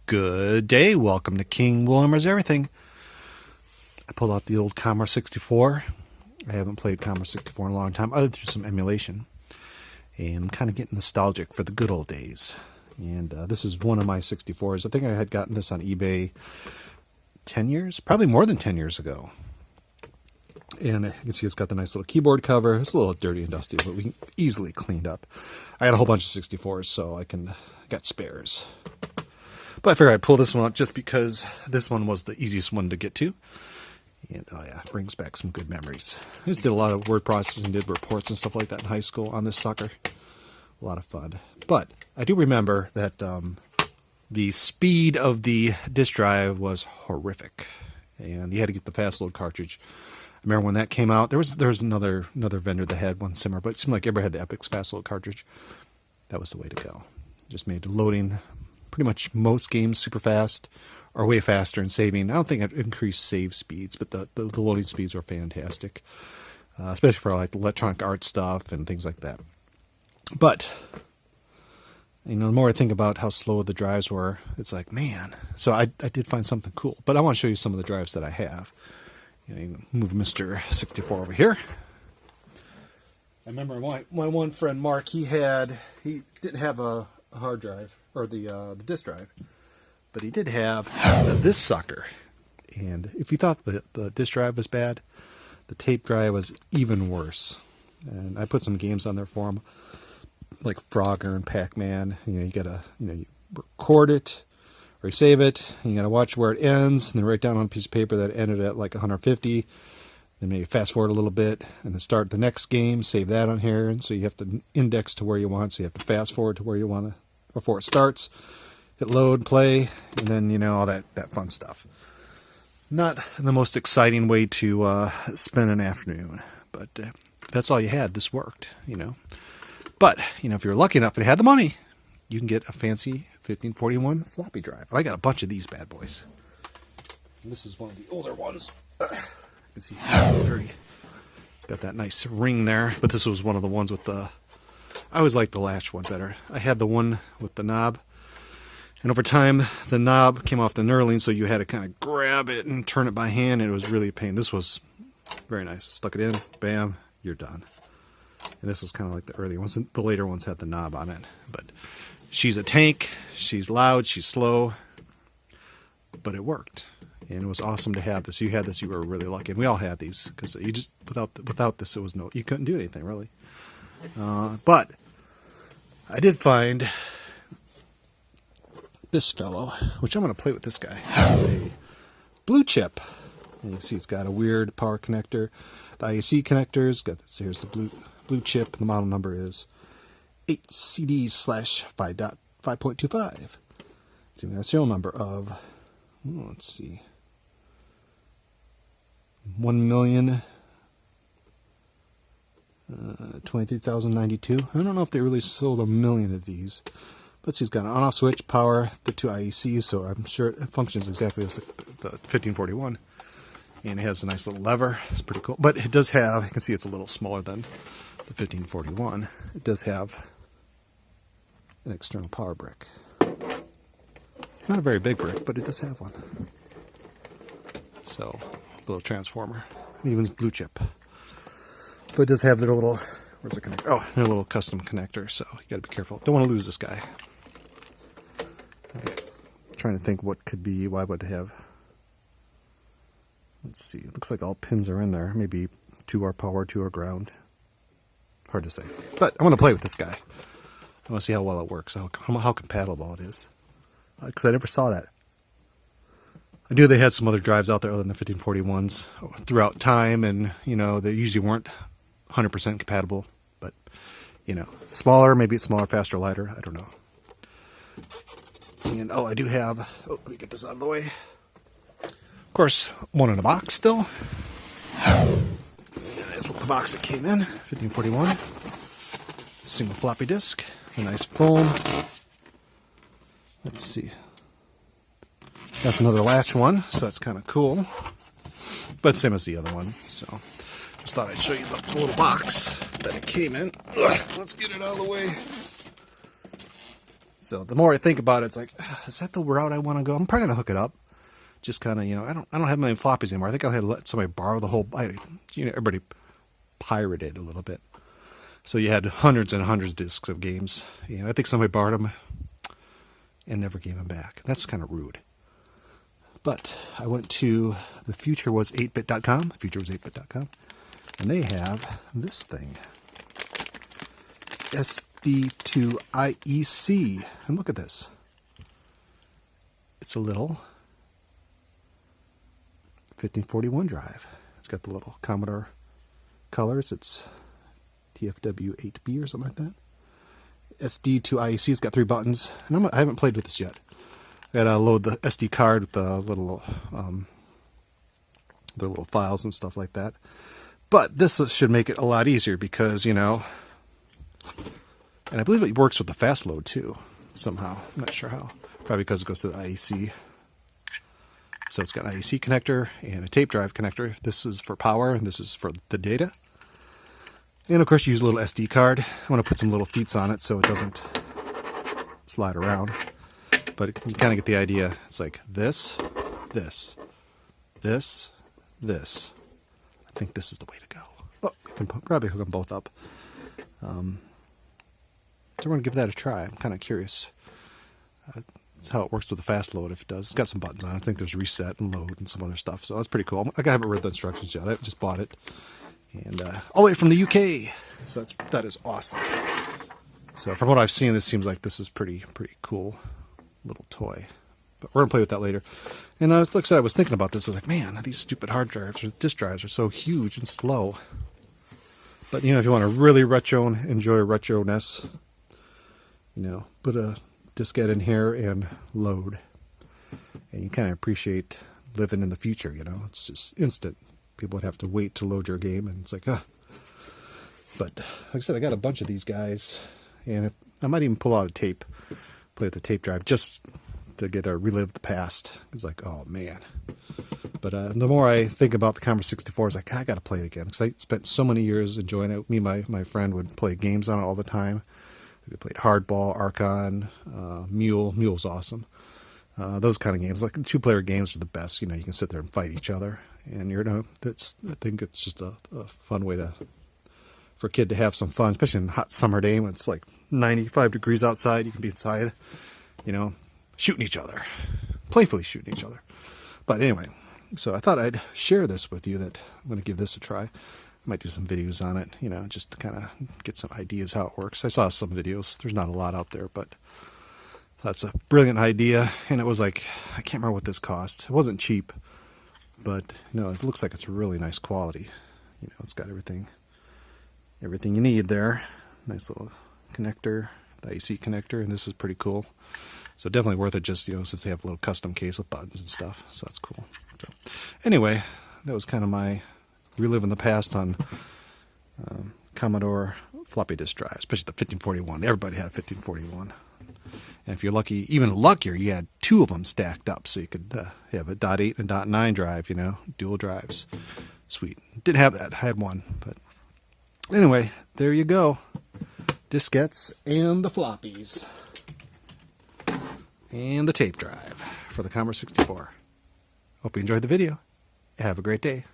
Good day. Welcome to King William Rules Everything. I pulled out the old Commodore 64. I haven't played Commodore 64 in a long time, other than some emulation. And I'm kind of getting nostalgic for the good old days. And this is one of my 64s. I think I had gotten this on eBay 10 years, probably more than 10 years ago. And you can see it's got the nice little keyboard cover. It's a little dirty and dusty, but we can easily cleaned up. I got a whole bunch of 64s, so I got spares. But I figured I'd pull this one out just because this one was the easiest one to get to. And oh yeah, it brings back some good memories. I just did a lot of word processing, did reports and stuff like that in high school on this sucker. A lot of fun. But I do remember that the speed of the disk drive was horrific. And you had to get the fast load cartridge. I remember when that came out, there was another vendor that had one similar, but it seemed like everybody had the Epic's fast load cartridge. That was the way to go. It just made loading pretty much most games super fast, or way faster, and saving. I don't think it increased save speeds, but the loading speeds were fantastic, especially for like electronic art stuff and things like that. But the more I think about how slow the drives were, it's like, man. So I did find something cool, but I want to show you some of the drives that I have. You can move Mr. 64 over here. I remember my one friend Mark, he didn't have a hard drive, or the disk drive, but he did have this sucker. And if you thought the disk drive was bad, the tape drive was even worse. And I put some games on there for him, like Frogger and Pac-Man. You gotta you record it or you save it, and you gotta watch where it ends, and then write down on a piece of paper that it ended at like 150. Then maybe fast forward a little bit and then start the next game, save that on here. And so you have to index to where you want, so you have to fast forward to where you want to before it starts, hit load, play, and then all that fun stuff. Not the most exciting way to spend an afternoon, but if that's all you had, this worked. But if you're lucky enough and had the money, you can get a fancy 1541 floppy drive. I got a bunch of these bad boys. And this is one of the older ones. You can see it's dirty. It's got that nice ring there, but this was one of the ones with the. I always liked the latch one better. I had the one with the knob, and over time the knob came off the knurling, so you had to kind of grab it and turn it by hand, and it was really a pain. This was very nice. Stuck it in, bam, you're done. And this was kind of like the early ones. The later ones had the knob on it. But she's a tank. She's loud. She's slow. But it worked. And it was awesome to have this. You had this, you were really lucky. And we all had these, because you just without this, you couldn't do anything really. But I did find this fellow, which I'm going to play with this guy. This is a blue chip. And you see it's got a weird power connector. The IAC connectors, here's the blue chip. The model number is 8CD/5.25. So we got a serial number of, let's see, 1,023,092. I don't know if they really sold 1 million of these. But he's got an on-off switch, power, the 2 IECs, so I'm sure it functions exactly as the 1541. And it has a nice little lever. It's pretty cool. But it does have, you can see it's a little smaller than the 1541. It does have an external power brick. It's not a very big brick, but it does have one. So, little transformer. Even blue chip. But it does have their little, where's the connector? Oh, their little custom connector, so you gotta be careful. Don't want to lose this guy. Okay. Trying to think what could be, why would it have, let's see, it looks like all pins are in there. Maybe 2 are power, 2 are ground. Hard to say. But I want to play with this guy. I want to see how well it works, how compatible it is. Because I never saw that. I knew they had some other drives out there other than the 1541s throughout time, and they usually weren't 100% compatible. But smaller, maybe it's smaller, faster, lighter. I don't know. And I do have. Let me get this out of the way. Of course, one in a box still. That's what the box that came in. 1541. Single floppy disk. A nice foam. Let's see. That's another latch one, so that's kind of cool. But same as the other one. So just thought I'd show you the little box that it came in. Let's get it out of the way. So the more I think about it, it's like, is that the route I want to go? I'm probably gonna hook it up. Just kind of, you know, I don't have many floppies anymore. I think I'll have to let somebody borrow the whole. You know, everybody pirated a little bit, so you had hundreds and hundreds of discs of games. You know, I think somebody borrowed them and never gave them back. That's kind of rude. But I went to the future was 8bit.com. Future was 8bit.com, and they have this thing, SD2IEC, and look at this. It's a little 1541 drive. It's got the little Commodore colors. It's TFW8B or something like that. SD2IEC. It's got 3 buttons, and I haven't played with this yet. I gotta load the SD card with the little files and stuff like that. But this should make it a lot easier because, you know, and I believe it works with the fast load too somehow. I'm not sure how. Probably because it goes to the IEC. So it's got an IEC connector and a tape drive connector. This is for power and this is for the data. And of course you use a little SD card. I want to put some little feet on it so it doesn't slide around. But you kind of get the idea. It's like this, this, this, this. I think this is the way to go. Oh, you can probably hook them both up. So I'm going to give that a try. I'm kind of curious. That's how it works with the fast load, if it does. It's got some buttons on it. I think there's reset and load and some other stuff. So that's pretty cool. I haven't read the instructions yet. I just bought it. And all the way from the UK. So that is awesome. So from what I've seen, this seems like this is pretty cool little toy. But we're going to play with that later. And like I said, I was thinking about this. I was like, man, these stupid hard drives or disk drives are so huge and slow. But, you know, if you want to really enjoy retro-ness, you know, put a diskette in here and load. And you kind of appreciate living in the future, you know. It's just instant. People would have to wait to load your game, and it's like, But, like I said, I got a bunch of these guys. And I might even pull out a tape, play with the tape drive, just to get a relive the past. It's like, oh man. But the more I think about the Commodore 64, it's like, I got to play it again. Because I spent so many years enjoying it. Me and my friend would play games on it all the time. We played Hardball, Archon, Mule. Mule's awesome. Those kind of games. Like 2-player games are the best. You know, you can sit there and fight each other. And I think it's just a fun way for a kid to have some fun, especially in a hot summer day when it's like 95 degrees outside. You can be inside, you know, shooting each other, playfully shooting each other. But anyway, so I thought I'd share this with you, that I'm going to give this a try. I might do some videos on it, you know, just to kind of get some ideas how it works. I saw some videos. There's not a lot out there, but that's a brilliant idea. And it was like, I can't remember what this cost. It wasn't cheap, but, you know, it looks like it's really nice quality. You know, it's got everything you need there. Nice little connector, the IEC connector, and this is pretty cool. So definitely worth it, just, you know, since they have a little custom case with buttons and stuff. So that's cool. So anyway, that was kind of my reliving the past on Commodore floppy disk drive, especially the 1541. Everybody had a 1541. And if you're lucky, even luckier, you had 2 of them stacked up, so you could have a .8 and .9 drive, you know, dual drives. Sweet. Didn't have that. I had one, but anyway, there you go. Diskettes and the floppies. And the tape drive for the Commodore 64. Hope you enjoyed the video. Have a great day.